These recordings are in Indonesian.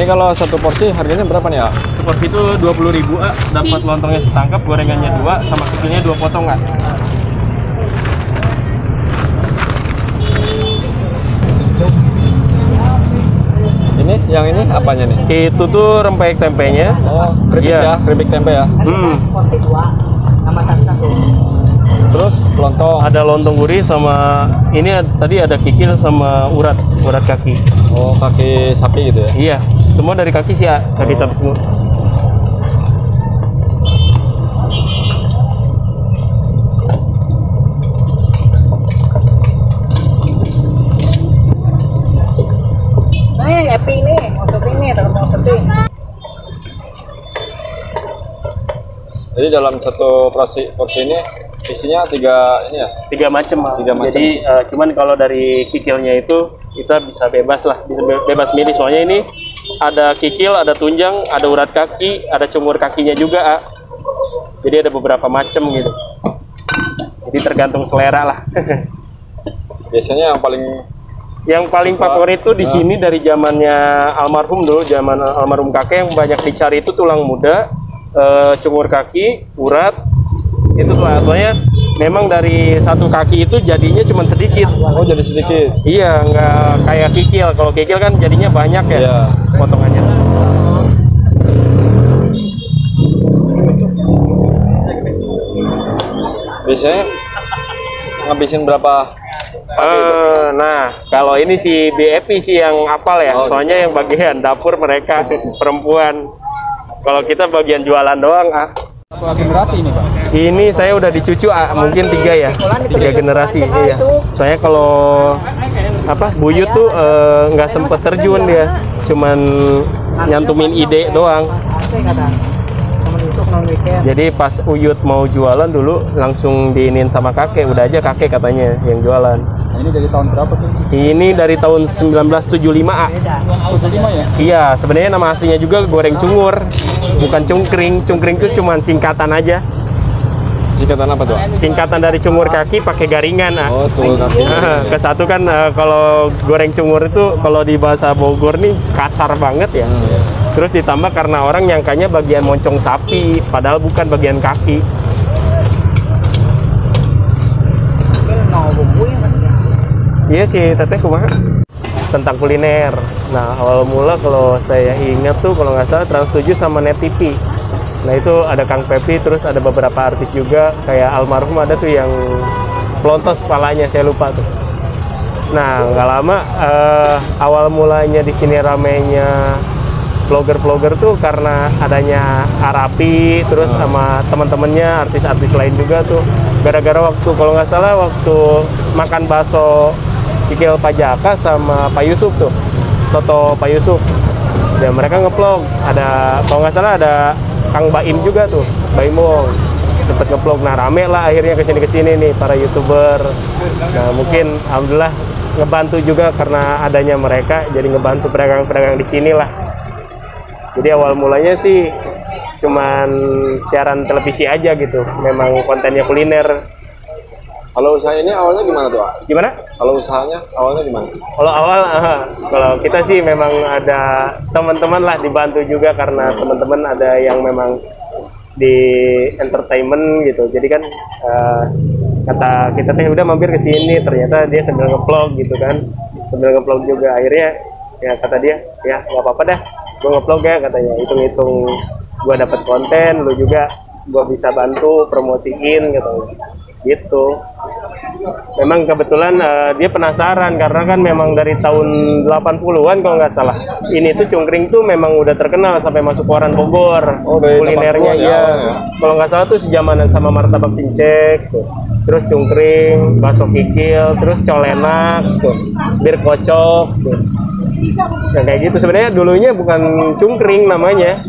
Ini kalau satu porsi harganya berapa nih, A? Seporsi itu 20.000, A. Dapat lontongnya setangkap, gorengannya 2, sama kikilnya 2 potong, A. Ini, yang ini apanya nih? Itu tuh rempeyek tempenya. Oh, keripik ya, keripik tempe ya. Porsi 2 sama satu. Terus lontong. Ada lontong gurih sama ini tadi ada kikil sama urat kaki. Oh, kaki sapi gitu ya? Iya, semua dari kaki sih, A. Kaki sapi semua. Epi nih, mau syuting nih, mau syuting. Jadi dalam satu porsi ini isinya 3 ini ya? 3 macam, A. 3 macam. Jadi cuman kalau dari kikilnya itu kita bisa bebas lah, bisa bebas milih. Soalnya ini ada kikil, ada tunjang, ada urat kaki, ada cungur kakinya juga, A. Jadi ada beberapa macam gitu. Jadi tergantung selera lah. Biasanya yang paling favorit tuh di sini dari zamannya almarhum dulu, zaman almarhum kakek yang banyak dicari itu tulang muda, cungur kaki, urat. Itu tuh soalnya memang dari satu kaki itu jadinya cuma sedikit. oh jadi sedikit. Iya, nggak kayak kikil. Kalau kikil kan jadinya banyak ya, Iya. potongannya. Biasanya ngabisin berapa? Nah, kalau ini si BFP sih yang apal ya, Oh, soalnya yang bagian dapur mereka perempuan. Kalau kita bagian jualan doang, ah. Berapa generasi ini, Pak? Ini saya udah dicucu, mungkin 3 ya, 3 generasi. Iya. Soalnya kalau buyut tuh nggak sempet terjun dia, cuman nyantumin ide doang. Jadi pas Uyut mau jualan dulu langsung diinin sama kakek, udah aja kakek katanya yang jualan. Nah, ini dari tahun berapa tuh? Ini dari tahun 1975, A. 75 ya? Iya, sebenarnya nama aslinya juga goreng cungur, bukan cungkring. Cungkring itu cuma singkatan aja. Singkatan apa tuh? Singkatan dari cungur kaki pakai garingan, A. Oh, cungur kaki. Kesatu kan kalau goreng cungur itu kalau di bahasa Bogor nih kasar banget ya. Terus ditambah karena orang nyangkanya bagian moncong sapi, padahal bukan bagian kaki. Iya sih, teteh kumaha tentang kuliner. Nah, awal mula kalau saya ingat tuh kalau nggak salah Trans 7 sama Net TV. Nah, itu ada Kang Pepi, terus ada beberapa artis juga kayak almarhum ada tuh yang pelontos kepalanya, saya lupa tuh. Nah, nggak lama awal mulanya di sini ramenya vlogger-vlogger tuh karena adanya Arapi, terus sama teman-temannya artis-artis lain juga tuh. Gara-gara waktu kalau nggak salah waktu makan bakso Kikil Pajaka sama Pak Yusuf tuh, soto Pak Yusuf. Dan mereka ngeplog. Ada kalau nggak salah ada Kang Baim juga tuh, Baim Wong sempet ngeplog. Nah, rame lah akhirnya kesini nih para YouTuber. Nah, mungkin alhamdulillah ngebantu juga karena adanya mereka, jadi ngebantu pedagang-pedagang di sini lah. Jadi awal mulanya sih cuman siaran televisi aja gitu, memang kontennya kuliner. Kalau usaha ini awalnya gimana tuh, Pak? Gimana? Kalau usahanya awalnya gimana? Kalau awal, kalau kita sih memang ada teman-teman lah dibantu juga karena teman-teman ada yang memang di entertainment gitu. Jadi kan kata kita teh udah mampir ke sini, ternyata dia sambil nge-vlog gitu kan, sambil nge-vlog juga. Akhirnya ya kata dia, ya nggak apa-apa dah, gue nge-vlog ya katanya. Hitung-hitung gue dapat konten, lu juga gue bisa bantu promosiin gitu. Memang kebetulan dia penasaran karena kan memang dari tahun 80-an kalau nggak salah ini tuh cungkring tuh memang udah terkenal sampai masuk koran Bogor. Oh, dari kulinernya 80-an ya. Kalau nggak salah tuh sejamanan sama martabak sincek tuh. Terus cungkring, bakso kikil, terus colenak tuh, bir kocok tuh. Nah, kayak gitu sebenarnya dulunya bukan cungkring namanya.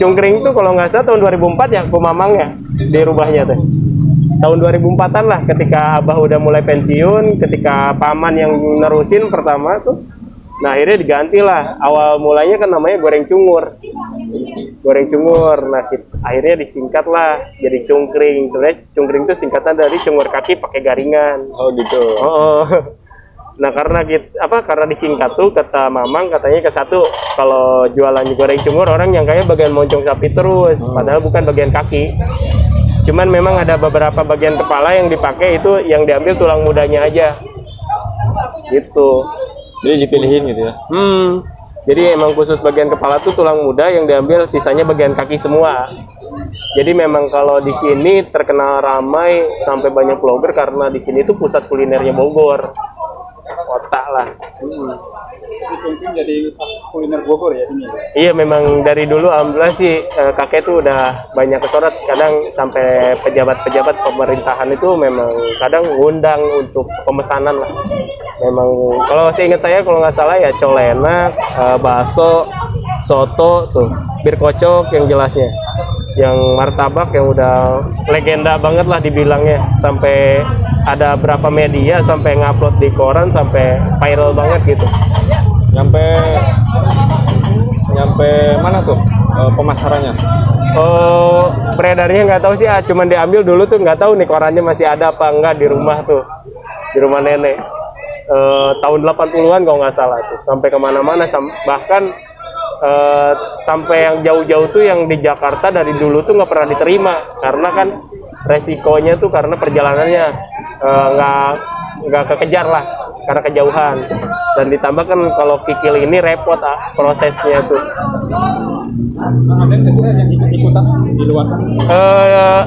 Cungkring tuh kalau nggak salah tahun 2004 ya Pemamang ya dirubahnya tuh. Tahun 2004-an lah ketika Abah udah mulai pensiun, ketika paman yang nerusin pertama tuh. Nah, akhirnya diganti lah. Awal mulanya kan namanya goreng cungur. Goreng cungur. Nah, akhirnya disingkat lah jadi cungkring. Sebenarnya cungkring itu singkatan dari cungur kaki pakai garingan. Oh gitu. Oh. Nah karena karena disingkat tuh kata Mamang katanya ke satu kalau jualan goreng cungur orang yang kayak bagian moncong sapi terus, padahal bukan bagian kaki. Cuman memang ada beberapa bagian kepala yang dipakai itu yang diambil tulang mudanya aja, gitu. Jadi dipilihin gitu ya. Jadi emang khusus bagian kepala tuh tulang muda yang diambil, sisanya bagian kaki semua. Jadi memang kalau di sini terkenal ramai sampai banyak vlogger karena di sini tuh pusat kulinernya Bogor. Kota lah. Mungkin jadi pas kuliner Bogor ya ini. Iya memang dari dulu alhamdulillah sih kakek tuh udah banyak kesorot. Kadang sampai pejabat-pejabat pemerintahan itu memang kadang ngundang untuk pemesanan lah. Memang kalau saya ingat kalau nggak salah ya colenak, bakso, soto tuh, bir kocok yang jelasnya. Yang martabak yang udah legenda banget lah dibilangnya, sampai ada berapa media sampai ngupload di koran sampai viral banget gitu. Nyampe mana tuh pemasarannya? Beredarnya nggak tahu sih, cuman diambil dulu tuh nggak tahu nih korannya masih ada apa enggak di rumah tuh, di rumah nenek. Tahun 80-an kalau nggak salah tuh, sampai kemana-mana, bahkan sampai yang jauh-jauh tuh yang di Jakarta dari dulu tuh nggak pernah diterima karena kan resikonya tuh karena perjalanannya nggak kekejar lah karena kejauhan, dan ditambah kan kalau kikil ini repot prosesnya tuh. Ada yang ikut-ikutan di luar?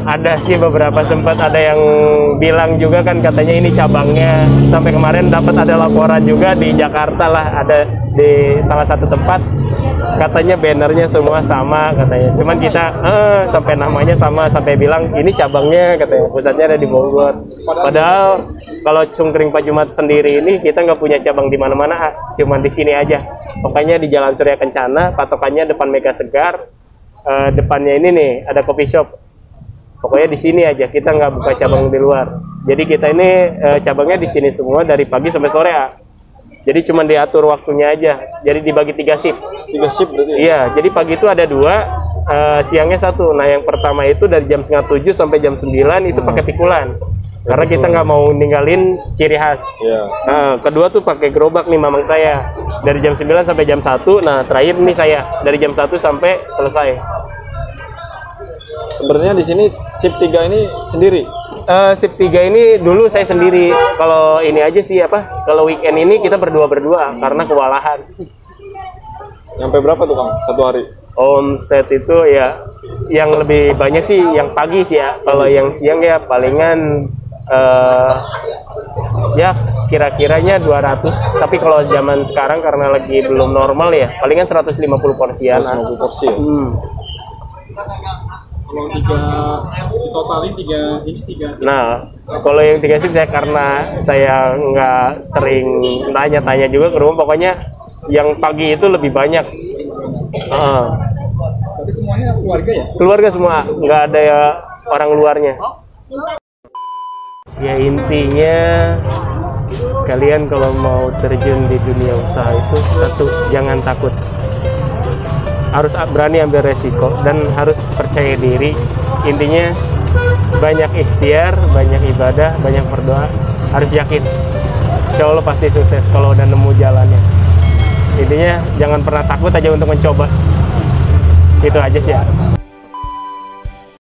Ada sih beberapa, sempat ada yang bilang juga kan katanya ini cabangnya, sampai kemarin dapat ada laporan juga di Jakarta lah, ada di salah satu tempat katanya bannernya semua sama katanya, cuman kita sampai namanya sama, sampai bilang ini cabangnya katanya pusatnya ada di Bogor. Padahal kalau Cungkring Pak Jumat sendiri ini kita nggak punya cabang di mana-mana, cuman di sini aja. Pokoknya di Jalan Surya Kencana, patokannya depan Mega Segar, depannya ini nih ada coffee shop. Pokoknya di sini aja, kita nggak buka cabang di luar. Jadi kita ini cabangnya di sini semua dari pagi sampai sore ya. Jadi cuma diatur waktunya aja. Jadi dibagi 3 shift. 3 shift berarti? Iya, jadi pagi itu ada 2, siangnya 1. Nah yang pertama itu dari jam 6:30 sampai jam 9 itu pakai pikulan. Karena kita nggak mau ninggalin ciri khas. Iya. Nah, kedua tuh pakai gerobak nih Mamang saya. Dari jam 9 sampai jam 1. Nah terakhir nih saya dari jam 1 sampai selesai. Sebenarnya di sini shift 3 ini sendiri? Shift 3 ini dulu saya sendiri. Kalau ini aja sih kalau weekend ini kita berdua karena kewalahan. Nyampe berapa tuh Kang satu hari? Omset itu ya yang lebih banyak sih yang pagi sih ya. Kalau yang siang ya palingan ya kira-kiranya 200. Tapi kalau zaman sekarang karena lagi belum normal ya, palingan 150 porsian. 150 porsi ya? Kalau ditotalin 3 ini 3 shift. Nah, kalau yang 3 shift saya karena saya nggak sering tanya-tanya juga ke rumah, pokoknya yang pagi itu lebih banyak. Tapi semuanya keluarga ya? Keluarga semua, nggak ada ya orang luarnya. Ya intinya kalian kalau mau terjun di dunia usaha itu satu, jangan takut. Harus berani ambil resiko dan harus percaya diri. Intinya banyak ikhtiar, banyak ibadah, banyak berdoa. Harus yakin, insya Allah pasti sukses kalau udah nemu jalannya. Intinya jangan pernah takut aja untuk mencoba. Itu aja sih ya.